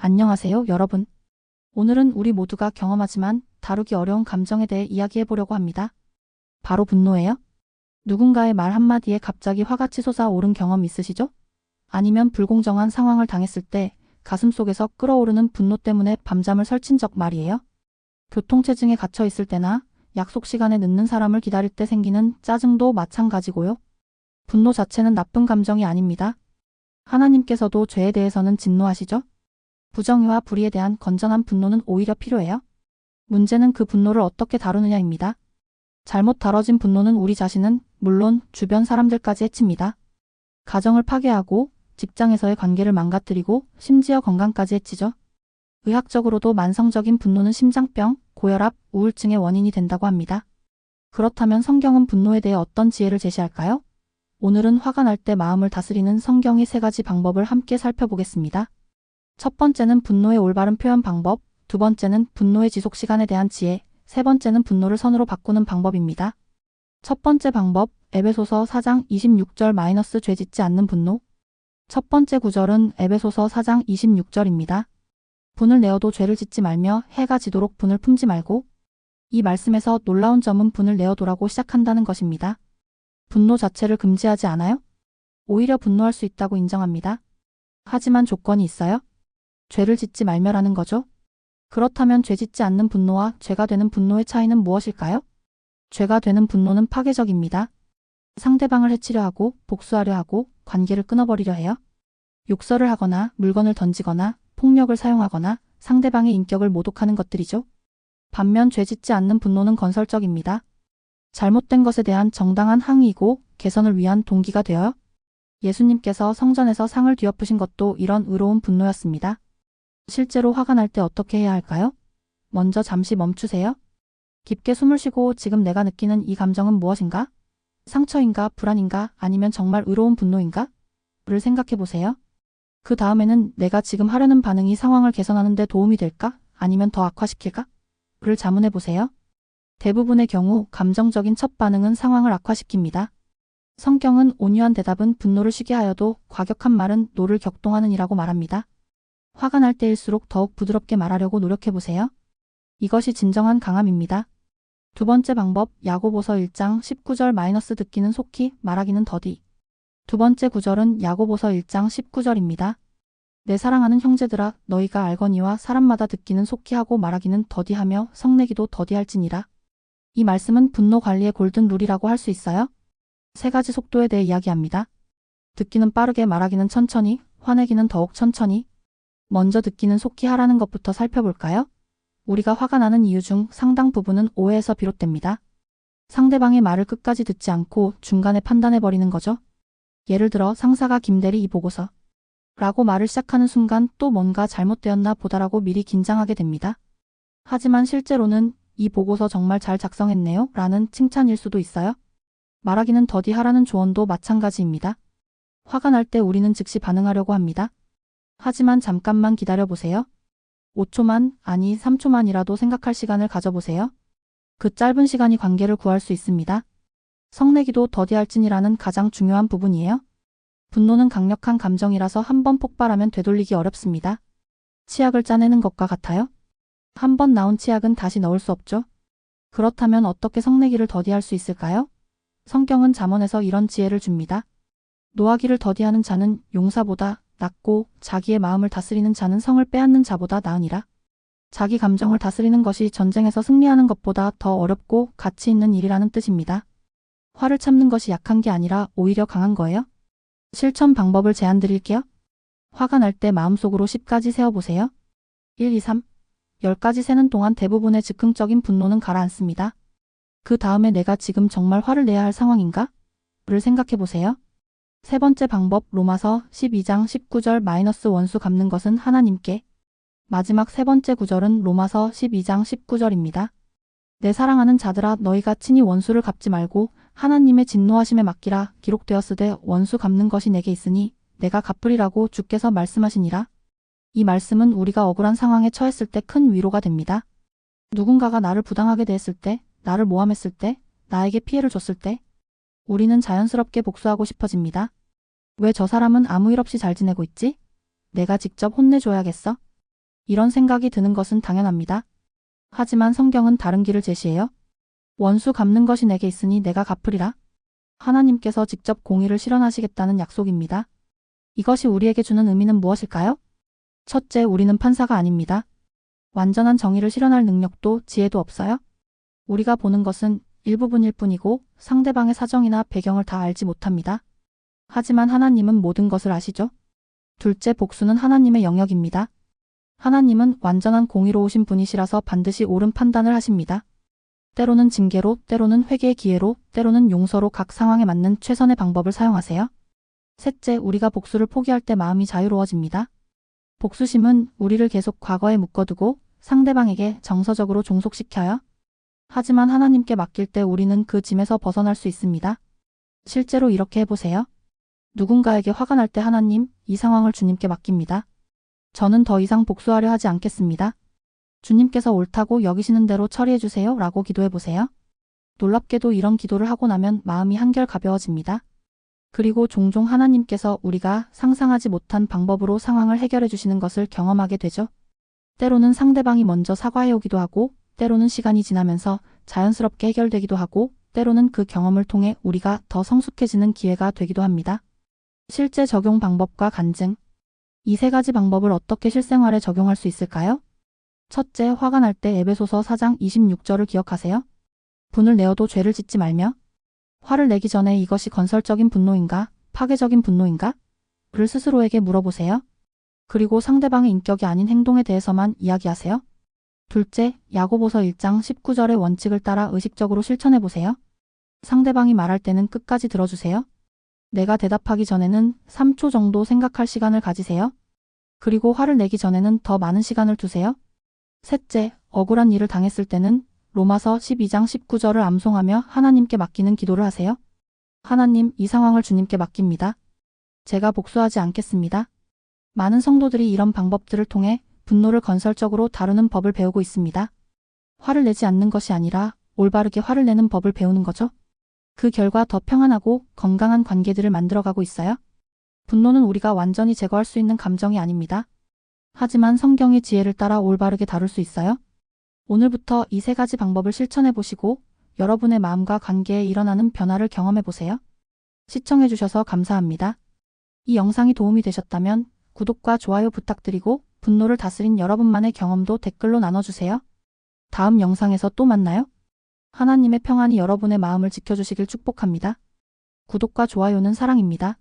안녕하세요, 여러분. 오늘은 우리 모두가 경험하지만 다루기 어려운 감정에 대해 이야기해 보려고 합니다. 바로 분노예요. 누군가의 말 한마디에 갑자기 화가 치솟아오른 경험 있으시죠? 아니면 불공정한 상황을 당했을 때 가슴속에서 끓어오르는 분노 때문에 밤잠을 설친 적 말이에요. 교통체증에 갇혀 있을 때나 약속 시간에 늦는 사람을 기다릴 때 생기는 짜증도 마찬가지고요. 분노 자체는 나쁜 감정이 아닙니다. 하나님께서도 죄에 대해서는 진노하시죠? 부정의와 불의에 대한 건전한 분노는 오히려 필요해요. 문제는 그 분노를 어떻게 다루느냐입니다. 잘못 다뤄진 분노는 우리 자신은 물론 주변 사람들까지 해칩니다. 가정을 파괴하고 직장에서의 관계를 망가뜨리고 심지어 건강까지 해치죠. 의학적으로도 만성적인 분노는 심장병, 고혈압, 우울증의 원인이 된다고 합니다. 그렇다면 성경은 분노에 대해 어떤 지혜를 제시할까요? 오늘은 화가 날 때 마음을 다스리는 성경의 3가지 방법을 함께 살펴보겠습니다. 첫 번째는 분노의 올바른 표현 방법, 두 번째는 분노의 지속 시간에 대한 지혜, 세 번째는 분노를 선으로 바꾸는 방법입니다. 첫 번째 방법, 에베소서 4장 26절 - 죄 짓지 않는 분노. 첫 번째 구절은 에베소서 4장 26절입니다. 분을 내어도 죄를 짓지 말며 해가 지도록 분을 품지 말고. 이 말씀에서 놀라운 점은 분을 내어도라고 시작한다는 것입니다. 분노 자체를 금지하지 않아요? 오히려 분노할 수 있다고 인정합니다. 하지만 조건이 있어요? 죄를 짓지 말며라는 거죠. 그렇다면 죄 짓지 않는 분노와 죄가 되는 분노의 차이는 무엇일까요? 죄가 되는 분노는 파괴적입니다. 상대방을 해치려 하고 복수하려 하고 관계를 끊어버리려 해요. 욕설을 하거나 물건을 던지거나 폭력을 사용하거나 상대방의 인격을 모독하는 것들이죠. 반면 죄 짓지 않는 분노는 건설적입니다. 잘못된 것에 대한 정당한 항의이고 개선을 위한 동기가 되어요. 예수님께서 성전에서 상을 뒤엎으신 것도 이런 의로운 분노였습니다. 실제로 화가 날 때 어떻게 해야 할까요? 먼저 잠시 멈추세요. 깊게 숨을 쉬고 지금 내가 느끼는 이 감정은 무엇인가? 상처인가, 불안인가, 아니면 정말 의로운 분노인가? 를 생각해 보세요. 그 다음에는 내가 지금 하려는 반응이 상황을 개선하는 데 도움이 될까? 아니면 더 악화시킬까? 를 자문해 보세요. 대부분의 경우 감정적인 첫 반응은 상황을 악화시킵니다. 성경은 온유한 대답은 분노를 쉬게 하여도 과격한 말은 노를 격동하느니라고 말합니다. 화가 날 때일수록 더욱 부드럽게 말하려고 노력해보세요. 이것이 진정한 강함입니다. 두 번째 방법, 야고보서 1장 19절 - 듣기는 속히, 말하기는 더디. 두 번째 구절은 야고보서 1장 19절입니다. 내 사랑하는 형제들아, 너희가 알거니와 사람마다 듣기는 속히 하고 말하기는 더디하며 성내기도 더디할지니라. 이 말씀은 분노 관리의 골든 룰이라고 할 수 있어요. 3가지 속도에 대해 이야기합니다. 듣기는 빠르게, 말하기는 천천히, 화내기는 더욱 천천히. 먼저 듣기는 속히 하라는 것부터 살펴볼까요? 우리가 화가 나는 이유 중 상당 부분은 오해에서 비롯됩니다. 상대방의 말을 끝까지 듣지 않고 중간에 판단해버리는 거죠. 예를 들어 상사가 김대리 이 보고서 라고 말을 시작하는 순간 또 뭔가 잘못되었나 보다라고 미리 긴장하게 됩니다. 하지만 실제로는 이 보고서 정말 잘 작성했네요 라는 칭찬일 수도 있어요. 말하기는 더디 하라는 조언도 마찬가지입니다. 화가 날 때 우리는 즉시 반응하려고 합니다. 하지만 잠깐만 기다려보세요. 5초만, 아니 3초만이라도 생각할 시간을 가져보세요. 그 짧은 시간이 관계를 구할 수 있습니다. 성내기도 더디할진이라는 가장 중요한 부분이에요. 분노는 강력한 감정이라서 한번 폭발하면 되돌리기 어렵습니다. 치약을 짜내는 것과 같아요. 한번 나온 치약은 다시 넣을 수 없죠. 그렇다면 어떻게 성내기를 더디할 수 있을까요? 성경은 잠언에서 이런 지혜를 줍니다. 노하기를 더디하는 자는 용사보다 낫고 자기의 마음을 다스리는 자는 성을 빼앗는 자보다 나으니라. 자기 감정을 다스리는 것이 전쟁에서 승리하는 것보다 더 어렵고 가치 있는 일이라는 뜻입니다. 화를 참는 것이 약한 게 아니라 오히려 강한 거예요. 실천 방법을 제안 드릴게요. 화가 날 때 마음속으로 10가지 세어보세요. 1, 2, 3, 10까지 세는 동안 대부분의 즉흥적인 분노는 가라앉습니다. 그 다음에 내가 지금 정말 화를 내야 할 상황인가? 를 생각해보세요. 세 번째 방법, 로마서 12장 19절 - 원수 갚는 것은 하나님께. 마지막 세 번째 구절은 로마서 12장 19절입니다. 내 사랑하는 자들아, 너희가 친히 원수를 갚지 말고 하나님의 진노하심에 맡기라. 기록되었으되 원수 갚는 것이 내게 있으니 내가 갚으리라고 주께서 말씀하시니라. 이 말씀은 우리가 억울한 상황에 처했을 때 큰 위로가 됩니다. 누군가가 나를 부당하게 대했을 때, 나를 모함했을 때, 나에게 피해를 줬을 때 우리는 자연스럽게 복수하고 싶어집니다. 왜 저 사람은 아무 일 없이 잘 지내고 있지? 내가 직접 혼내줘야겠어? 이런 생각이 드는 것은 당연합니다. 하지만 성경은 다른 길을 제시해요. 원수 갚는 것이 내게 있으니 내가 갚으리라. 하나님께서 직접 공의를 실현하시겠다는 약속입니다. 이것이 우리에게 주는 의미는 무엇일까요? 첫째, 우리는 판사가 아닙니다. 완전한 정의를 실현할 능력도 지혜도 없어요. 우리가 보는 것은 일부분일 뿐이고 상대방의 사정이나 배경을 다 알지 못합니다. 하지만 하나님은 모든 것을 아시죠? 둘째, 복수는 하나님의 영역입니다. 하나님은 완전한 공의로우신 분이시라서 반드시 옳은 판단을 하십니다. 때로는 징계로, 때로는 회개의 기회로, 때로는 용서로 각 상황에 맞는 최선의 방법을 사용하세요. 셋째, 우리가 복수를 포기할 때 마음이 자유로워집니다. 복수심은 우리를 계속 과거에 묶어두고 상대방에게 정서적으로 종속시켜요. 하지만 하나님께 맡길 때 우리는 그 짐에서 벗어날 수 있습니다. 실제로 이렇게 해보세요. 누군가에게 화가 날 때 하나님, 이 상황을 주님께 맡깁니다. 저는 더 이상 복수하려 하지 않겠습니다. 주님께서 옳다고 여기시는 대로 처리해주세요 라고 기도해보세요. 놀랍게도 이런 기도를 하고 나면 마음이 한결 가벼워집니다. 그리고 종종 하나님께서 우리가 상상하지 못한 방법으로 상황을 해결해 주시는 것을 경험하게 되죠. 때로는 상대방이 먼저 사과해 오기도 하고, 때로는 시간이 지나면서 자연스럽게 해결되기도 하고, 때로는 그 경험을 통해 우리가 더 성숙해지는 기회가 되기도 합니다. 실제 적용 방법과 간증. 이 세 가지 방법을 어떻게 실생활에 적용할 수 있을까요? 첫째, 화가 날 때 에베소서 4장 26절을 기억하세요. 분을 내어도 죄를 짓지 말며 화를 내기 전에 이것이 건설적인 분노인가, 파괴적인 분노인가? 를 스스로에게 물어보세요. 그리고 상대방의 인격이 아닌 행동에 대해서만 이야기하세요. 둘째, 야고보서 1장 19절의 원칙을 따라 의식적으로 실천해보세요. 상대방이 말할 때는 끝까지 들어주세요. 내가 대답하기 전에는 3초 정도 생각할 시간을 가지세요. 그리고 화를 내기 전에는 더 많은 시간을 두세요. 셋째, 억울한 일을 당했을 때는 로마서 12장 19절을 암송하며 하나님께 맡기는 기도를 하세요. 하나님, 이 상황을 주님께 맡깁니다. 제가 복수하지 않겠습니다. 많은 성도들이 이런 방법들을 통해 분노를 건설적으로 다루는 법을 배우고 있습니다. 화를 내지 않는 것이 아니라 올바르게 화를 내는 법을 배우는 거죠. 그 결과 더 평안하고 건강한 관계들을 만들어가고 있어요. 분노는 우리가 완전히 제거할 수 있는 감정이 아닙니다. 하지만 성경의 지혜를 따라 올바르게 다룰 수 있어요. 오늘부터 이 세 가지 방법을 실천해 보시고 여러분의 마음과 관계에 일어나는 변화를 경험해 보세요. 시청해 주셔서 감사합니다. 이 영상이 도움이 되셨다면 구독과 좋아요 부탁드리고 분노를 다스린 여러분만의 경험도 댓글로 나눠주세요. 다음 영상에서 또 만나요. 하나님의 평안이 여러분의 마음을 지켜주시길 축복합니다. 구독과 좋아요는 사랑입니다.